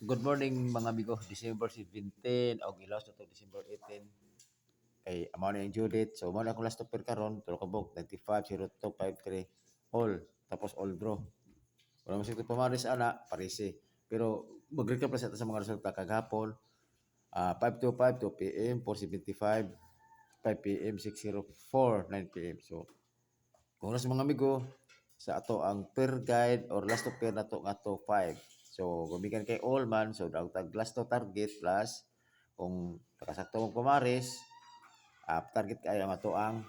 Good morning mga amigo. December 17 og ilaws na to December 18. Kay amo na yung due date. So mo na akong last topper karon, tulo ka bok 950253 all tapos all draw. Wala mo siguro pamaris ana, parisi. Pero mag-recap na sa mga resulta kagahapon. 5:05 2 PM, 4:75, 5 PM, 6:04, 9 PM. So kung sa mga amigo, sa ato ang per guide or last to per na to nga to 5. So, gumikan kay all man, so daw tag last to target plus kung nakasakto mong pumaris, target kayo ang ato ang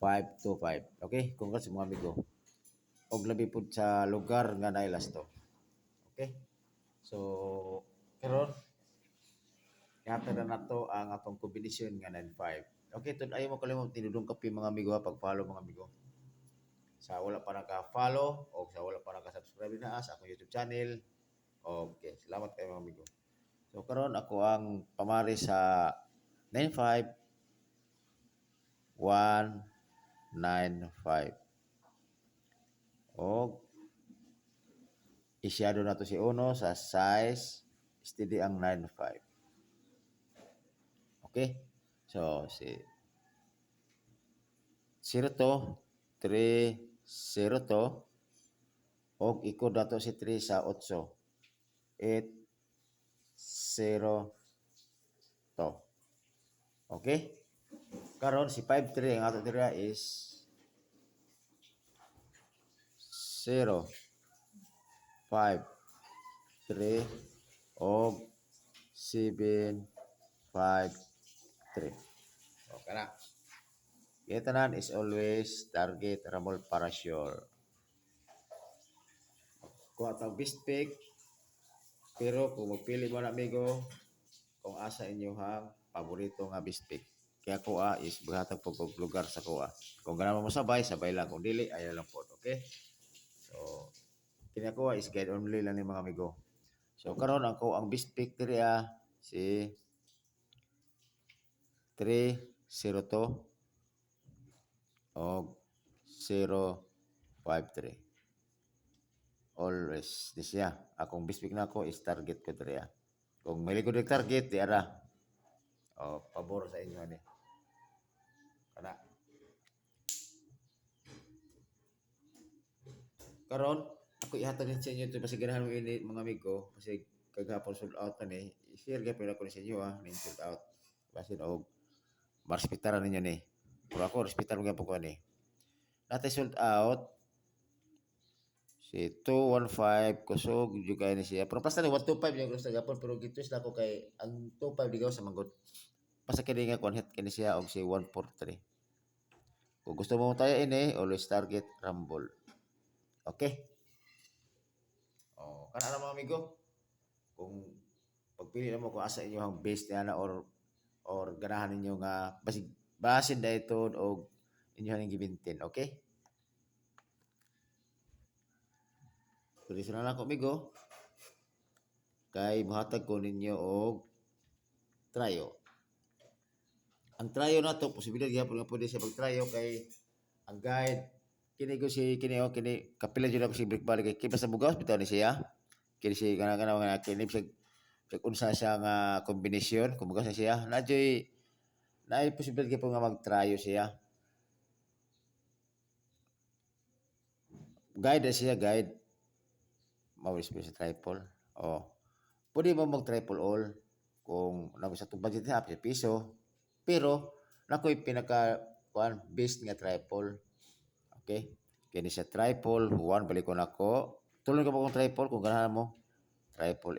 5 to 5. Okay? Congrats mga amigo. Og labi pud sa lugar nga naay last to. Okay? So, karon yata na nato ang atong kombinasyon nga 9-5. Okay, tud ayo mo kalimot tinudong kape mga amigo ha, pag-follow mga amigo. Sa wala pa naka-follow o sa wala pa naka-subscribe na sa akong YouTube channel. Okay, salamat kayo mga amigo. So karon ako ang pamari sa 95 195. O isyado na to si Uno sa size steady ang 95. Okay? So si 0 to 3 0 to og ikod dato si 3 sa 8 8 0 to. Okay? Karon si 5-3 ang ato dira is 0 5 3 og 7 5 3. Okay na. Itanan is always target ramol para sure. Kuha tang best pick. Pero kung magpili mo na amigo, kung asa inyong paborito nga best pick. Kaya kuha is buhatag po lugar sa kuha. Kung ganaman mo sabay, sabay lang. Kung dili, ayaw lang po. Okay? So, kinakuha is guide only lang ni mga amigo. So, karon ako ang best pick diri si 302 o 053. Always di siya. Akong best pick na ako is target ko diri. Kung may likod ng target, di ara. O, pabor sa inyo ani. Kana. Karon, ako ihatag sa inyo ito kasi ganahan mo ini mga amigo kasi kagahapon sold out na ni. I-share gyud ko sa inyo ning sold out. Basin og marespetaran ninyo ni. Pero ako respetar mo gyud ko ni. Natay sold out si 215 kusog juga ni siya. Pero basta ni 125 yung gusto gapon pero gitwist na ako kay ang 25 ligaw sa manggod. Basta kini nga kon hit kini siya og si 143. Kung gusto mo tayo ini, always target rumble. Okay? Oh, kana na mga amigo. Kung pagpili na mo kung asa inyo ang base niya na or ganahan ninyo nga basin dayton og inyo ning gibintin, okay? Tulis na ako amigo. Kay buhatag ko ninyo og trayo. Ang trayo na to posibilidad gyapon nga pwede siya pag-trayo kay ang guide kini ko si kini kapila jud ako si break balik kay basta bugaw bitaw ni siya. Kini si kana nga kini sa unsa siya nga kombinasyon kung bugas na siya nadyoy naay posibilidad gyapon nga mag-trayo siya. Guide siya guide. Mawis sa triple. Oh. Pwede mo mag-triple all kung nabis sa budget ha, piso. Pero, nako'y best nga triple. Okay? Kini sa triple, 1 balik ko nako. Tulong ka po kung triple, kung ganahan mo. Triple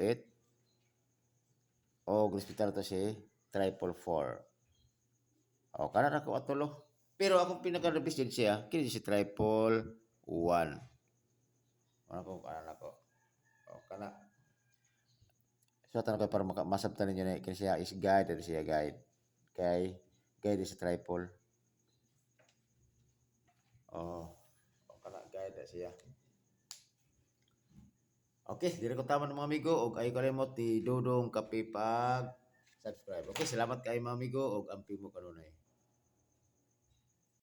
8. O, hospital to si triple 4. O, kanan ako atulo. Pero akong pinaka-best din siya, kini si triple 1. Ano ko, kanan ako. O, kanan. So tanong ko para masabtan ninyo na kini siya is guide at siya guide. Kay guide is triple. Oh, kana guide siya. Okay, dire ko tama mga amigo og ay kalimot ti Dodong Kape pag subscribe. Okay, salamat kay mga amigo og ampi mo kanunay.